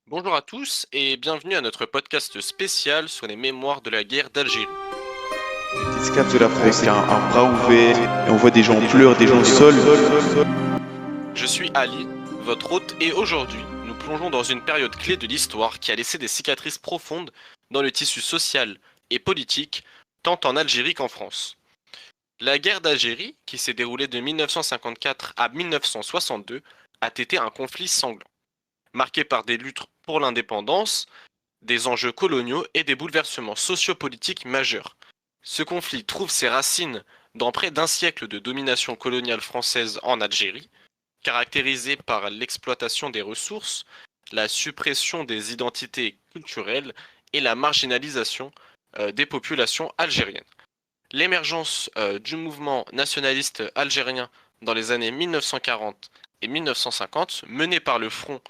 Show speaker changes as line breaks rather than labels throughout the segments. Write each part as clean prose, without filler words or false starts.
Bonjour à tous et bienvenue à notre podcast spécial sur les mémoires de la guerre d'Algérie.
On est esclave de la France, avec un bras ouvert, et on voit des gens en pleurs, des gens au sol.
Je suis Ali, votre hôte, et aujourd'hui, nous plongeons dans une période clé de l'histoire qui a laissé des cicatrices profondes dans le tissu social et politique, tant en Algérie qu'en France. La guerre d'Algérie, qui s'est déroulée de 1954 à 1962, a été un conflit sanglant, marqué par des luttes pour l'indépendance, des enjeux coloniaux et des bouleversements sociopolitiques majeurs. Ce conflit trouve ses racines dans près d'un siècle de domination coloniale française en Algérie, caractérisée par l'exploitation des ressources, la suppression des identités culturelles et la marginalisation des populations algériennes. L'émergence du mouvement nationaliste algérien dans les années 1940 et 1950, mené par le Front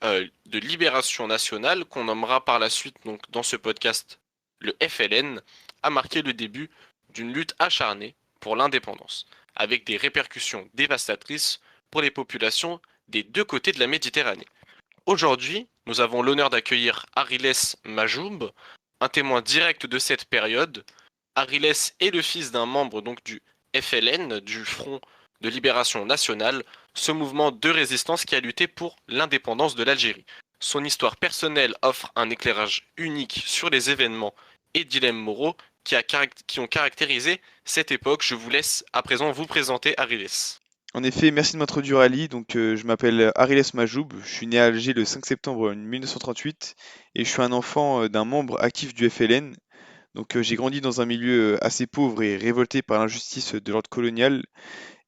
de Libération Nationale, qu'on nommera par la suite donc dans ce podcast le FLN, a marqué le début d'une lutte acharnée pour l'indépendance, avec des répercussions dévastatrices pour les populations des deux côtés de la Méditerranée. Aujourd'hui, nous avons l'honneur d'accueillir Ariles Majoub, un témoin direct de cette période. Ariles est le fils d'un membre donc du FLN, du Front de Libération Nationale, ce mouvement de résistance qui a lutté pour l'indépendance de l'Algérie. Son histoire personnelle offre un éclairage unique sur les événements et dilemmes moraux qui ont caractérisé cette époque. Je vous laisse à présent vous présenter Ariles.
En effet, merci de m'introduire Ali. Je m'appelle Ariles Majoub. Je suis né à Alger le 5 septembre 1938 et je suis un enfant d'un membre actif du FLN. J'ai grandi dans un milieu assez pauvre et révolté par l'injustice de l'ordre colonial.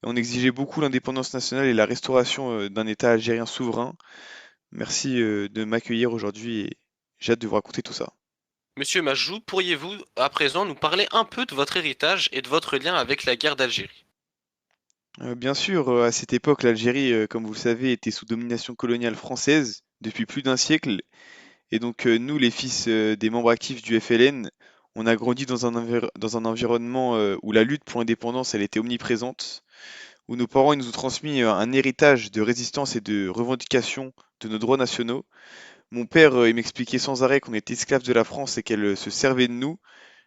On exigeait beaucoup l'indépendance nationale et la restauration d'un État algérien souverain. Merci de m'accueillir aujourd'hui et j'ai hâte de vous raconter tout ça.
Monsieur Majou, pourriez-vous à présent nous parler un peu de votre héritage et de votre lien avec la guerre d'Algérie?
Bien sûr, à cette époque, l'Algérie, comme vous le savez, était sous domination coloniale française depuis plus d'un siècle. Nous, les fils des membres actifs du FLN, on a grandi dans un environnement où la lutte pour l'indépendance, elle était omniprésente, où nos parents ils nous ont transmis un héritage de résistance et de revendication de nos droits nationaux. Mon père, il m'expliquait sans arrêt qu'on était esclaves de la France et qu'elle se servait de nous.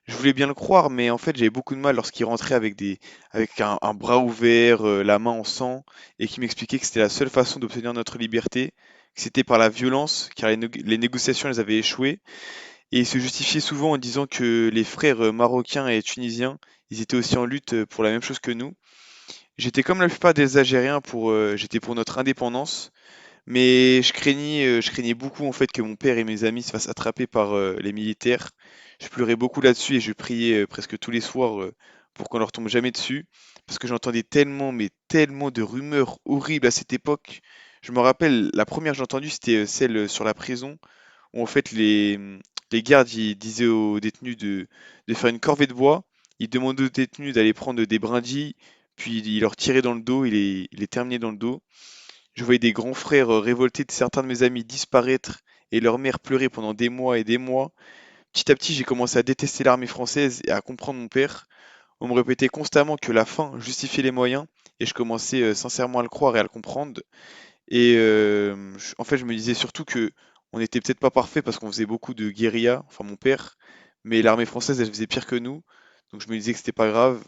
Je voulais bien le croire, mais en fait, j'avais beaucoup de mal lorsqu'il rentrait avec un bras ouvert, la main en sang, et qui m'expliquait que c'était la seule façon d'obtenir notre liberté, que c'était par la violence, car les négociations, elles avaient échoué. Et il se justifiait souvent en disant que les frères marocains et tunisiens, ils étaient aussi en lutte pour la même chose que nous. J'étais comme la plupart des Algériens j'étais pour notre indépendance, mais je craignais beaucoup en fait que mon père et mes amis se fassent attraper par les militaires. Je pleurais beaucoup là-dessus et je priais presque tous les soirs pour qu'on leur tombe jamais dessus, parce que j'entendais tellement, mais tellement de rumeurs horribles à cette époque. Je me rappelle, la première que j'ai entendue, c'était celle sur la prison, où en fait les gardes ils disaient aux détenus de faire une corvée de bois. Ils demandaient aux détenus d'aller prendre des brindilles, puis ils leur tiraient dans le dos, ils les terminaient dans le dos. Je voyais des grands frères révoltés de certains de mes amis disparaître et leur mère pleurer pendant des mois et des mois. Petit à petit, j'ai commencé à détester l'armée française et à comprendre mon père. On me répétait constamment que la fin justifiait les moyens et je commençais sincèrement à le croire et à le comprendre. En fait, je me disais surtout que on n'était peut-être pas parfait parce qu'on faisait beaucoup de guérilla, enfin mon père, mais l'armée française, elle faisait pire que nous. Donc je me disais que c'était pas grave.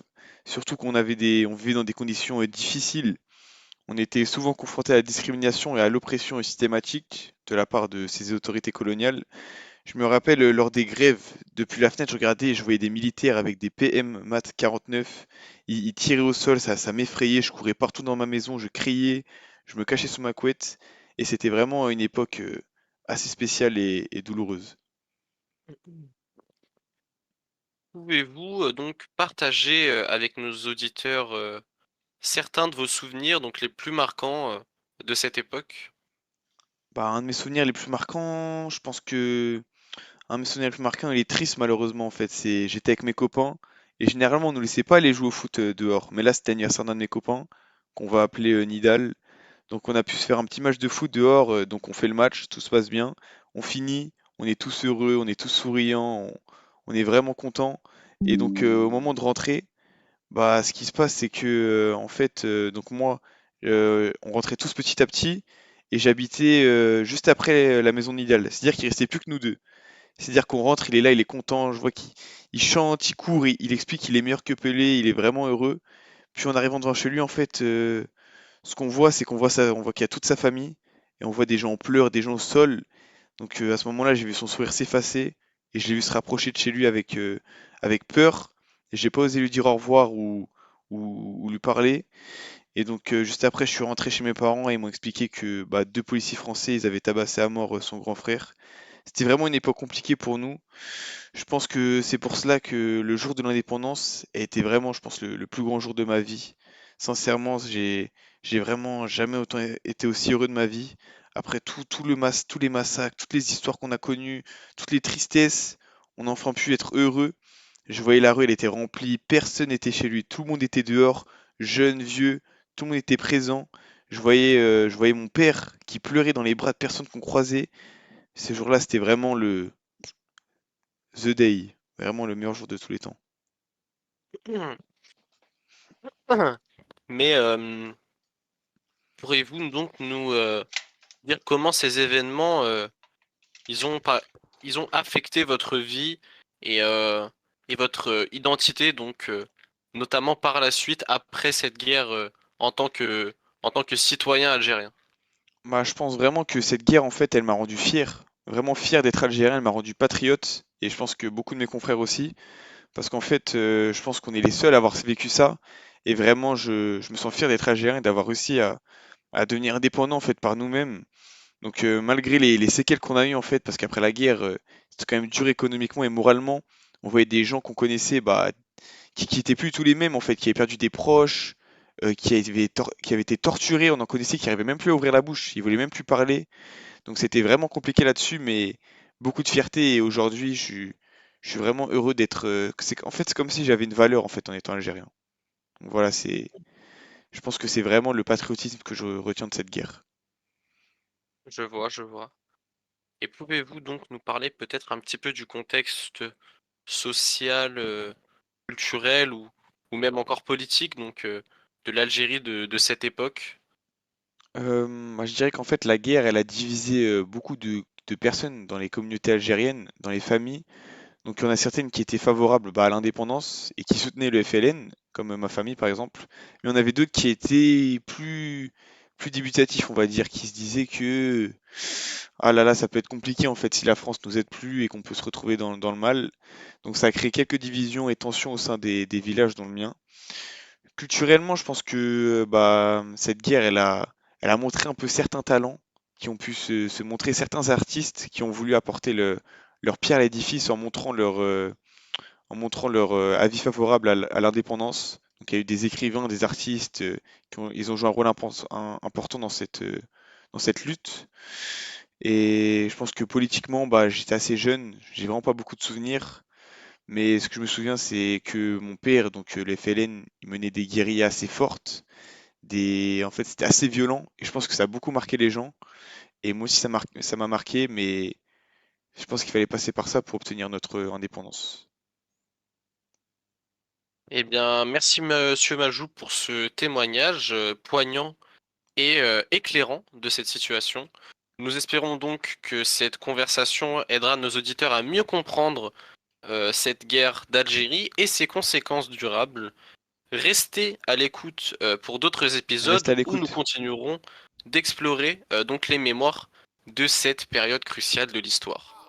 Surtout on vivait dans des conditions difficiles. On était souvent confronté à la discrimination et à l'oppression systématique de la part de ces autorités coloniales. Je me rappelle lors des grèves, depuis la fenêtre, je regardais et je voyais des militaires avec des PM MAT 49. Ils tiraient au sol, ça m'effrayait. Je courais partout dans ma maison, je criais, je me cachais sous ma couette. Et c'était vraiment une époque assez spéciale et douloureuse.
Pouvez-vous donc partager avec nos auditeurs certains de vos souvenirs, donc les plus marquants de cette époque?
Bah, un de mes souvenirs les plus marquants, je pense que un de mes souvenirs les plus marquants, il est triste malheureusement en fait. J'étais avec mes copains et généralement on nous laissait pas aller jouer au foot dehors. Mais là c'était l'anniversaire d'un de mes copains qu'on va appeler Nidal. Donc on a pu se faire un petit match de foot dehors. Donc on fait le match, tout se passe bien. On finit, on est tous heureux, on est tous souriants, on est vraiment contents. Au moment de rentrer, bah ce qui se passe c'est que en fait donc moi on rentrait tous petit à petit et j'habitais juste après la maison Nidal. C'est-à-dire qu'il restait plus que nous deux. C'est-à-dire qu'on rentre, il est là, il est content, je vois qu'il chante, il court, il explique qu'il est meilleur que Pelé, il est vraiment heureux. Puis en arrivant devant chez lui, en fait, ce qu'on voit, c'est qu'on voit ça, on voit qu'il y a toute sa famille, et on voit des gens en pleurs, des gens au sol. Donc à ce moment-là, j'ai vu son sourire s'effacer, et je l'ai vu se rapprocher de chez lui avec peur. Et j'ai pas osé lui dire au revoir ou lui parler. Et donc juste après, je suis rentré chez mes parents et ils m'ont expliqué que bah, deux policiers français, ils avaient tabassé à mort son grand frère. C'était vraiment une époque compliquée pour nous. Je pense que c'est pour cela que le jour de l'indépendance a été vraiment, je pense, le plus grand jour de ma vie. Sincèrement, j'ai vraiment jamais autant été aussi heureux de ma vie. Après tous les massacres, toutes les histoires qu'on a connues, toutes les tristesses, on a enfin pu être heureux. Je voyais la rue, elle était remplie, personne n'était chez lui, tout le monde était dehors, jeunes, vieux, tout le monde était présent. Je voyais mon père qui pleurait dans les bras de personnes qu'on croisait. Ce jour-là, c'était vraiment The Day, vraiment le meilleur jour de tous les temps.
Mais pourriez-vous donc nous dire comment ces événements ils ont pas, ils ont affecté votre vie et, euh, et votre identité, donc notamment par la suite après cette guerre en tant que en tant que citoyen algérien.
Bah, je pense vraiment que cette guerre, en fait, elle m'a rendu fier, vraiment fier d'être algérien, elle m'a rendu patriote, et je pense que beaucoup de mes confrères aussi, parce qu'en fait, je pense qu'on est les seuls à avoir vécu ça, et vraiment, je me sens fier d'être algérien et d'avoir réussi à devenir indépendant, en fait, par nous-mêmes. Donc, malgré les séquelles qu'on a eues, en fait, parce qu'après la guerre, c'était quand même dur économiquement et moralement, on voyait des gens qu'on connaissait, bah, qui étaient plus tous les mêmes en fait, qui avaient perdu des proches, qui avaient été torturés, on en connaissait qui n'arrivaient même plus à ouvrir la bouche, ils voulaient même plus parler. Donc c'était vraiment compliqué là-dessus, mais beaucoup de fierté et aujourd'hui je suis vraiment heureux d'être. En fait c'est comme si j'avais une valeur en fait en étant algérien. Donc voilà, je pense que c'est vraiment le patriotisme que je retiens de cette guerre.
Je vois, je vois. Et pouvez-vous donc nous parler peut-être un petit peu du contexte social, culturel ou même encore politique, donc de l'Algérie de cette époque?
Moi, je dirais qu'en fait la guerre elle a divisé beaucoup de personnes dans les communautés algériennes, dans les familles. Donc il y en a certaines qui étaient favorables bah, à l'indépendance et qui soutenaient le FLN, comme ma famille par exemple. Mais on avait d'autres qui étaient plus dubitatifs, on va dire, qui se disaient que ah là là, ça peut être compliqué en fait si la France nous aide plus et qu'on peut se retrouver dans le mal. Donc ça a créé quelques divisions et tensions au sein des villages dont le mien. Culturellement, je pense que bah, cette guerre, elle a montré un peu certains talents qui ont pu se montrer, certains artistes qui ont voulu apporter leur pierre à l'édifice en montrant leur avis favorable à l'indépendance. Donc il y a eu des écrivains, des artistes, ils ont joué un rôle important dans cette lutte. Et je pense que politiquement, bah, j'étais assez jeune, j'ai vraiment pas beaucoup de souvenirs. Mais ce que je me souviens, c'est que mon père, donc le FLN, il menait des guérillas assez fortes. En fait, c'était assez violent. Et je pense que ça a beaucoup marqué les gens. Et moi aussi, ça m'a marqué, mais je pense qu'il fallait passer par ça pour obtenir notre indépendance.
Eh bien, merci Monsieur Majou pour ce témoignage poignant et éclairant de cette situation. Nous espérons donc que cette conversation aidera nos auditeurs à mieux comprendre cette guerre d'Algérie et ses conséquences durables. Restez à l'écoute pour d'autres
Reste
épisodes
à
où nous
l'écoute.
continuerons d'explorer donc les mémoires de cette période cruciale de l'histoire.